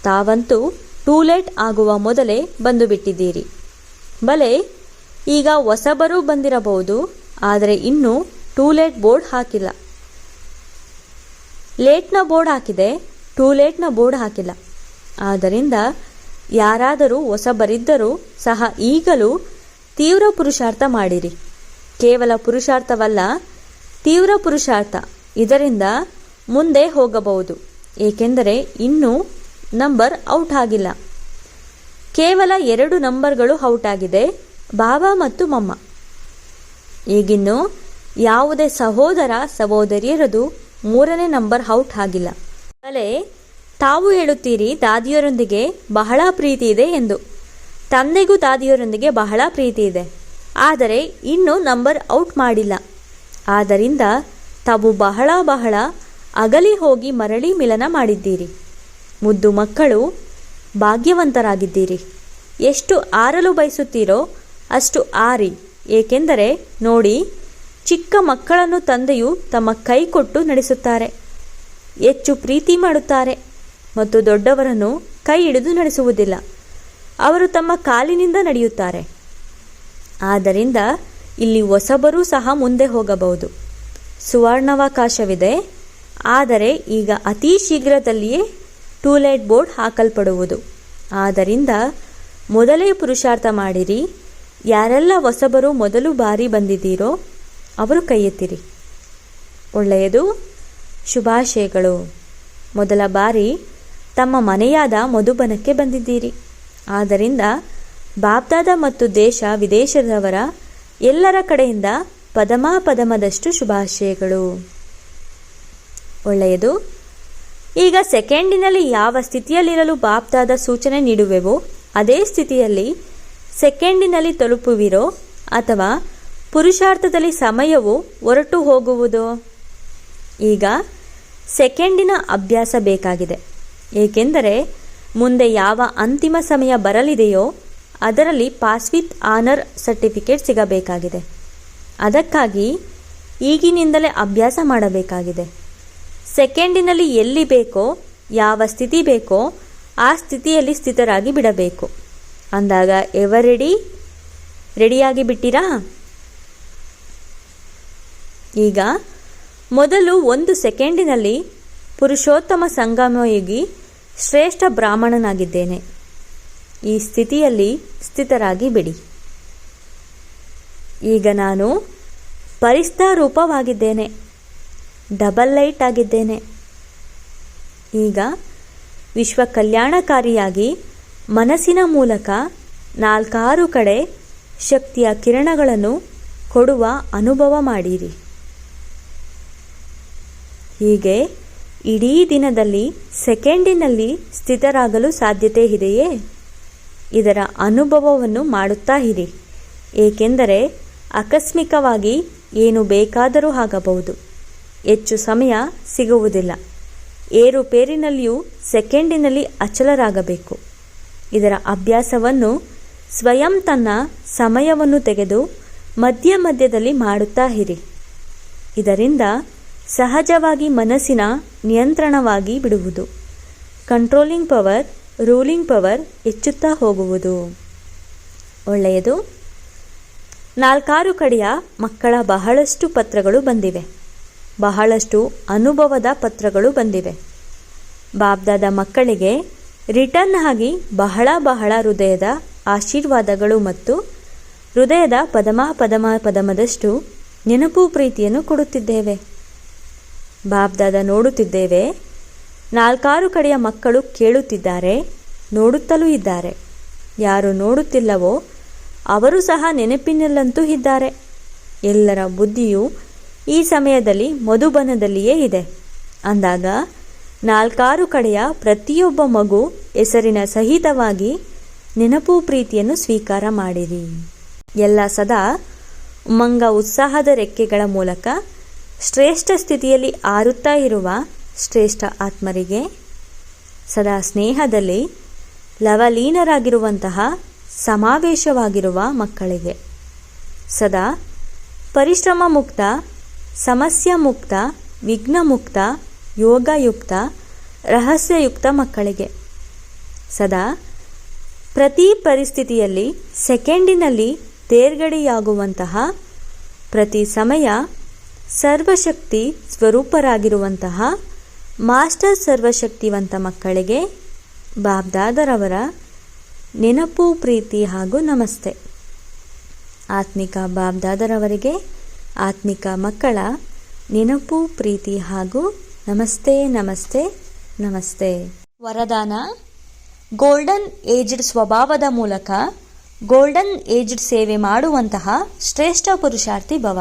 ತಾವಂತೂ ಟೂ ಲೇಟ್ ಆಗುವ ಮೊದಲೇ ಬಂದು ಬಿಟ್ಟಿದ್ದೀರಿ. ಬಲೆ, ಈಗ ಹೊಸಬರೂ ಬಂದಿರಬಹುದು, ಆದರೆ ಇನ್ನೂ ಟೂ ಲೇಟ್ ಬೋರ್ಡ್ ಹಾಕಿಲ್ಲ. ಲೇಟ್ನ ಬೋರ್ಡ್ ಹಾಕಿದೆ, ಟೂ ಲೇಟ್ನ ಬೋರ್ಡ್ ಹಾಕಿಲ್ಲ. ಆದ್ದರಿಂದ ಯಾರಾದರೂ ಹೊಸಬರಿದ್ದರೂ ಸಹ ಈಗಲೂ ತೀವ್ರ ಪುರುಷಾರ್ಥ ಮಾಡಿರಿ. ಕೇವಲ ಪುರುಷಾರ್ಥವಲ್ಲ, ತೀವ್ರ ಪುರುಷಾರ್ಥ. ಇದರಿಂದ ಮುಂದೆ ಹೋಗಬಹುದು. ಏಕೆಂದರೆ ಇನ್ನೂ ನಂಬರ್ ಔಟ್ ಆಗಿಲ್ಲ. ಕೇವಲ 2 ನಂಬರ್ಗಳು ಔಟ್ ಆಗಿದೆ, ಬಾಬಾ ಮತ್ತು ಮಮ್ಮ. ಈಗಿನ್ನೂ ಯಾವುದೇ ಸಹೋದರ ಸಹೋದರಿಯರದು 3ನೇ ನಂಬರ್ ಔಟ್ ಆಗಿಲ್ಲ. ಅಲೆ, ತಾವು ಹೇಳುತ್ತೀರಿ ದಾದಿಯರೊಂದಿಗೆ ಬಹಳ ಪ್ರೀತಿ ಇದೆ ಎಂದು. ತಂದೆಗೂ ದಾದಿಯರೊಂದಿಗೆ ಬಹಳ ಪ್ರೀತಿ ಇದೆ, ಆದರೆ ಇನ್ನೂ ನಂಬರ್ ಔಟ್ ಮಾಡಿಲ್ಲ. ಆದ್ದರಿಂದ ತಾವು ಬಹಳ ಅಗಲಿ ಹೋಗಿ ಮರಳಿ ಮಿಲನ ಮಾಡಿದ್ದೀರಿ. ಮುದ್ದು ಮಕ್ಕಳು, ಭಾಗ್ಯವಂತರಾಗಿದ್ದೀರಿ. ಎಷ್ಟು ಆರಲು ಬಯಸುತ್ತೀರೋ ಅಷ್ಟು ಆರಿ. ಏಕೆಂದರೆ ನೋಡಿ, ಚಿಕ್ಕ ಮಕ್ಕಳನ್ನು ತಂದೆಯು ತಮ್ಮ ಕೈ ಕೊಟ್ಟು ನಡೆಸುತ್ತಾರೆ, ಹೆಚ್ಚು ಪ್ರೀತಿ ಮಾಡುತ್ತಾರೆ. ಮತ್ತು ದೊಡ್ಡವರನ್ನು ಕೈ ಹಿಡಿದು ನಡೆಸುವುದಿಲ್ಲ, ಅವರು ತಮ್ಮ ಕಾಲಿನಿಂದ ನಡೆಯುತ್ತಾರೆ. ಆದ್ದರಿಂದ ಇಲ್ಲಿ ಹೊಸಬರೂ ಸಹ ಮುಂದೆ ಹೋಗಬಹುದು. ಸುವರ್ಣಾವಕಾಶವಿದೆ. ಆದರೆ ಈಗ ಅತಿ ಶೀಘ್ರದಲ್ಲಿಯೇ ಟೂ ಲೇಟ್ ಬೋರ್ಡ್ ಹಾಕಲ್ಪಡುವುದು. ಆದ್ದರಿಂದ ಮೊದಲೇ ಪುರುಷಾರ್ಥ ಮಾಡಿರಿ. ಯಾರೆಲ್ಲ ಹೊಸಬರು ಮೊದಲು ಬಾರಿ ಬಂದಿದ್ದೀರೋ ಅವರು ಕೈ ಎತ್ತಿರಿ. ಒಳ್ಳೆಯದು, ಶುಭಾಶಯಗಳು. ಮೊದಲ ಬಾರಿ ತಮ್ಮ ಮನೆಯಾದ ಮಧುಬನಕ್ಕೆ ಬಂದಿದ್ದೀರಿ. ಆದ್ದರಿಂದ ಬಾಬ್ದಾದ ಮತ್ತು ದೇಶ ವಿದೇಶದವರ ಎಲ್ಲರ ಕಡೆಯಿಂದ ಪದಮದಷ್ಟು ಶುಭಾಶಯಗಳು. ಒಳ್ಳೆಯದು. ಈಗ ಸೆಕೆಂಡಿನಲ್ಲಿ ಯಾವ ಸ್ಥಿತಿಯಲ್ಲಿರಲು ಬಾಪ್ದಾದ ಸೂಚನೆ ನೀಡುವೆವೋ ಅದೇ ಸ್ಥಿತಿಯಲ್ಲಿ ಸೆಕೆಂಡಿನಲ್ಲಿ ತಲುಪುವಿರೋ ಅಥವಾ ಪುರುಷಾರ್ಥದಲ್ಲಿ ಸಮಯವು ಹೊರಟು ಹೋಗುವುದೋ? ಈಗ ಸೆಕೆಂಡಿನ ಅಭ್ಯಾಸ ಬೇಕಾಗಿದೆ, ಏಕೆಂದರೆ ಮುಂದೆ ಯಾವ ಅಂತಿಮ ಸಮಯ ಬರಲಿದೆಯೋ ಅದರಲ್ಲಿ ಪಾಸ್ ವಿತ್ ಆನರ್ ಸರ್ಟಿಫಿಕೇಟ್ ಸಿಗಬೇಕಾಗಿದೆ. ಅದಕ್ಕಾಗಿ ಈಗಿನಿಂದಲೇ ಅಭ್ಯಾಸ ಮಾಡಬೇಕಾಗಿದೆ. ಸೆಕೆಂಡಿನಲ್ಲಿ ಎಲ್ಲಿ ಬೇಕೋ, ಯಾವ ಸ್ಥಿತಿ ಬೇಕೋ ಆ ಸ್ಥಿತಿಯಲ್ಲಿ ಸ್ಥಿತರಾಗಿ ಬಿಡಬೇಕು. ಅಂದಾಗ ಎವರ್ ರೆಡಿಯಾಗಿ ಬಿಟ್ಟಿರಾ? ಈಗ ಮೊದಲು 1 ಸೆಕೆಂಡಿನಲ್ಲಿ ಪುರುಷೋತ್ತಮ ಸಂಗಮಯೋಗಿ ಶ್ರೇಷ್ಠ ಬ್ರಾಹ್ಮಣನಾಗಿದ್ದೇನೆ, ಈ ಸ್ಥಿತಿಯಲ್ಲಿ ಸ್ಥಿತರಾಗಿ ಬಿಡಿ. ಈಗ ನಾನು ಪರಿಸ್ಥಾ ರೂಪವಾಗಿದ್ದೇನೆ, ಡಬಲ್ ಲೈಟ್ ಆಗಿದ್ದೇನೆ. ಈಗ ವಿಶ್ವ ಕಲ್ಯಾಣಕಾರಿಯಾಗಿ ಮನಸ್ಸಿನ ಮೂಲಕ 4 ಕಡೆ ಶಕ್ತಿಯ ಕಿರಣಗಳನ್ನು ಕೊಡುವ ಅನುಭವ ಮಾಡಿರಿ. ಹೀಗೆ ಇಡೀ ದಿನದಲ್ಲಿ ಸೆಕೆಂಡಿನಲ್ಲಿ ಸ್ಥಿತರಾಗಲು ಸಾಧ್ಯತೆ ಇದೆಯೇ? ಇದರ ಅನುಭವವನ್ನು ಮಾಡುತ್ತಾ ಇರಿ, ಏಕೆಂದರೆ ಆಕಸ್ಮಿಕವಾಗಿ ಏನು ಬೇಕಾದರೂ ಆಗಬಹುದು. ಹೆಚ್ಚು ಸಮಯ ಸಿಗುವುದಿಲ್ಲ. ಏರುಪೇರಿನಲ್ಲಿಯೂ ಸೆಕೆಂಡಿನಲ್ಲಿ ಅಚಲರಾಗಬೇಕು. ಇದರ ಅಭ್ಯಾಸವನ್ನು ಸ್ವಯಂ ತನ್ನ ಸಮಯವನ್ನು ತೆಗೆದು ಮಧ್ಯದಲ್ಲಿ ಮಾಡುತ್ತಾ ಇರಿ. ಇದರಿಂದ ಸಹಜವಾಗಿ ಮನಸ್ಸಿನ ನಿಯಂತ್ರಣವಾಗಿ ಬಿಡುವುದು. ಕಂಟ್ರೋಲಿಂಗ್ ಪವರ್, ರೂಲಿಂಗ್ ಪವರ್ ಹೆಚ್ಚುತ್ತಾ ಹೋಗುವುದು. ಒಳ್ಳೆಯದು. 4 ಕಡೆಯ ಮಕ್ಕಳ ಬಹಳಷ್ಟು ಪತ್ರಗಳು ಬಂದಿವೆ, ಬಹಳಷ್ಟು ಅನುಭವದ ಪತ್ರಗಳು ಬಂದಿವೆ. ಬಾಬ್ದಾದ ಮಕ್ಕಳಿಗೆ ರಿಟರ್ನ್ ಆಗಿ ಬಹಳ ಹೃದಯದ ಆಶೀರ್ವಾದಗಳು ಮತ್ತು ಹೃದಯದ ಪದಮದಷ್ಟು ನೆನಪು ಪ್ರೀತಿಯನ್ನು ಕೊಡುತ್ತಿದ್ದೇವೆ. ಬಾಬ್ದಾದ ನೋಡುತ್ತಿದ್ದೇವೆ. 4 ಕಡೆಯ ಮಕ್ಕಳು ಕೇಳುತ್ತಿದ್ದಾರೆ, ನೋಡುತ್ತಲೂ ಇದ್ದಾರೆ. ಯಾರು ನೋಡುತ್ತಿಲ್ಲವೋ ಅವರು ಸಹ ನೆನಪಿನಲ್ಲಂತೂ ಇದ್ದಾರೆ. ಎಲ್ಲರ ಬುದ್ಧಿಯು ಈ ಸಮಯದಲ್ಲಿ ಮಧುಬನದಲ್ಲಿಯೇ ಇದೆ. ಅಂದಾಗ 4 ಕಡೆಯ ಪ್ರತಿಯೊಬ್ಬ ಮಗು ಹೆಸರಿನ ಸಹಿತವಾಗಿ ನೆನಪು ಪ್ರೀತಿಯನ್ನು ಸ್ವೀಕಾರ ಮಾಡಿರಿ. ಎಲ್ಲ ಸದಾ ಉಮಂಗ ಉತ್ಸಾಹದ ರೆಕ್ಕೆಗಳ ಮೂಲಕ ಶ್ರೇಷ್ಠ ಸ್ಥಿತಿಯಲ್ಲಿ ಹಾರುತ್ತಾ ಇರುವ ಶ್ರೇಷ್ಠ ಆತ್ಮರಿಗೆ, ಸದಾ ಸ್ನೇಹದಲ್ಲಿ ಲವಲೀನರಾಗಿರುವಂತಹ ಸಮಾವೇಶವಾಗಿರುವ ಮಕ್ಕಳಿಗೆ, ಸದಾ ಪರಿಶ್ರಮ ಮುಕ್ತ, ಸಮಸ್ಯೆ ಮುಕ್ತ, ವಿಘ್ನ ಮುಕ್ತ, ಯೋಗಯುಕ್ತ, ರಹಸ್ಯಯುಕ್ತ ಮಕ್ಕಳಿಗೆ, ಸದಾ ಪ್ರತಿ ಪರಿಸ್ಥಿತಿಯಲ್ಲಿ ಸೆಕೆಂಡಿನಲ್ಲಿ ತೇರ್ಗಡೆಯಾಗುವಂತಹ, ಪ್ರತಿ ಸಮಯ ಸರ್ವಶಕ್ತಿ ಸ್ವರೂಪರಾಗಿರುವಂತಹ ಮಾಸ್ಟರ್ ಸರ್ವಶಕ್ತಿವಂತ ಮಕ್ಕಳಿಗೆ ಬಾಬ್ದಾದರವರ ನೆನಪು ಪ್ರೀತಿ ಹಾಗೂ ನಮಸ್ತೆ. ಆತ್ಮಿಕ ಬಾಬ್ದಾದರವರಿಗೆ ಆತ್ಮಿಕ ಮಕ್ಕಳ ನೆನಪು ಪ್ರೀತಿ ಹಾಗೂ ನಮಸ್ತೆ ನಮಸ್ತೆ ನಮಸ್ತೆ. ವರದಾನ: ಗೋಲ್ಡನ್ ಏಜ್ಡ್ ಸ್ವಭಾವದ ಮೂಲಕ ಗೋಲ್ಡನ್ ಏಜ್ಡ್ ಸೇವೆ ಮಾಡುವಂತಹ ಶ್ರೇಷ್ಠ ಪುರುಷಾರ್ಥಿ ಭವ.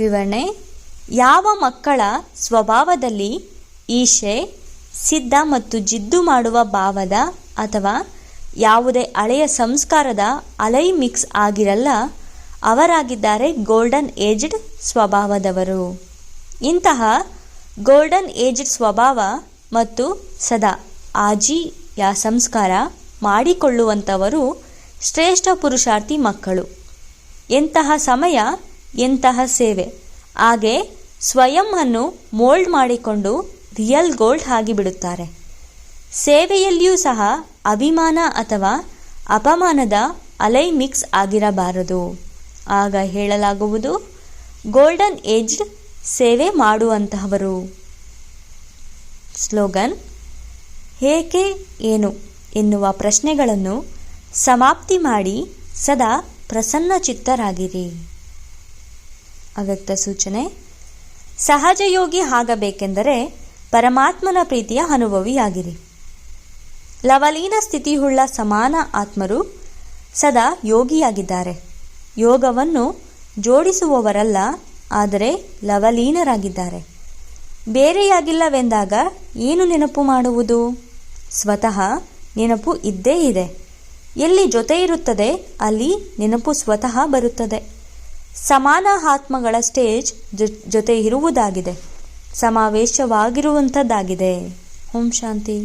ವಿವರಣೆ: ಯಾವ ಮಕ್ಕಳ ಸ್ವಭಾವದಲ್ಲಿ ಈಶೆ, ಸಿದ್ಧ ಮತ್ತು ಜಿದ್ದು ಮಾಡುವ ಭಾವದ ಅಥವಾ ಯಾವುದೇ ಹಳೆಯ ಸಂಸ್ಕಾರದ ಅಲೈ ಮಿಕ್ಸ್ ಆಗಿರಲ್ಲ, ಅವರಾಗಿದ್ದಾರೆ ಗೋಲ್ಡನ್ ಏಜ್ಡ್ ಸ್ವಭಾವದವರು. ಇಂತಹ ಗೋಲ್ಡನ್ ಏಜ್ಡ್ ಸ್ವಭಾವ ಮತ್ತು ಸದಾ ಆಜಿಯ ಸಂಸ್ಕಾರ ಮಾಡಿಕೊಳ್ಳುವಂಥವರು ಶ್ರೇಷ್ಠ ಪುರುಷಾರ್ಥಿ ಮಕ್ಕಳು. ಎಂತಹ ಸಮಯ, ಎಂತಹ ಸೇವೆ, ಹಾಗೆ ಸ್ವಯಂ ಅನ್ನು ಮೋಲ್ಡ್ ಮಾಡಿಕೊಂಡು ರಿಯಲ್ ಗೋಲ್ಡ್ ಆಗಿಬಿಡುತ್ತಾರೆ. ಸೇವೆಯಲ್ಲಿಯೂ ಸಹ ಅಭಿಮಾನ ಅಥವಾ ಅಪಮಾನದ ಅಲೈ ಮಿಕ್ಸ್ ಆಗಿರಬಾರದು. ಆಗ ಹೇಳಲಾಗುವುದು ಗೋಲ್ಡನ್ ಏಜ್ಡ್ ಸೇವೆ ಮಾಡುವಂತಹವರು. ಸ್ಲೋಗನ್: ಏಕೆ, ಏನು ಎನ್ನುವ ಪ್ರಶ್ನೆಗಳನ್ನು ಸಮಾಪ್ತಿ ಮಾಡಿ ಸದಾ ಪ್ರಸನ್ನ ಚಿತ್ತರಾಗಿರಿ. ಅವ್ಯಕ್ತ ಸೂಚನೆ: ಸಹಜಯೋಗಿ ಆಗಬೇಕೆಂದರೆ ಪರಮಾತ್ಮನ ಪ್ರೀತಿಯ ಅನುಭವಿಯಾಗಿರಿ. ಲವಲೀನ ಸ್ಥಿತಿಯುಳ್ಳ ಸಮಾನ ಆತ್ಮರು ಸದಾ ಯೋಗಿಯಾಗಿದ್ದಾರೆ. ಯೋಗವನ್ನು ಜೋಡಿಸುವವರಲ್ಲ, ಆದರೆ ಲವಲೀನರಾಗಿದ್ದಾರೆ. ಬೇರೆಯಾಗಿಲ್ಲವೆಂದಾಗ ಏನು ನೆನಪು ಮಾಡುವುದು? ಸ್ವತಃ ನೆನಪು ಇದ್ದೇ ಇದೆ. ಎಲ್ಲಿ ಜೊತೆ ಇರುತ್ತದೆ ಅಲ್ಲಿ ನೆನಪು ಸ್ವತಃ ಬರುತ್ತದೆ. ಸಮಾನ ಆತ್ಮಗಳ ಸ್ಟೇಜ್ ಜೊತೆ ಇರುವುದಾಗಿದೆ, ಸಮಾವೇಶವಾಗಿರುವಂಥದ್ದಾಗಿದೆ. ಓಂ ಶಾಂತಿ.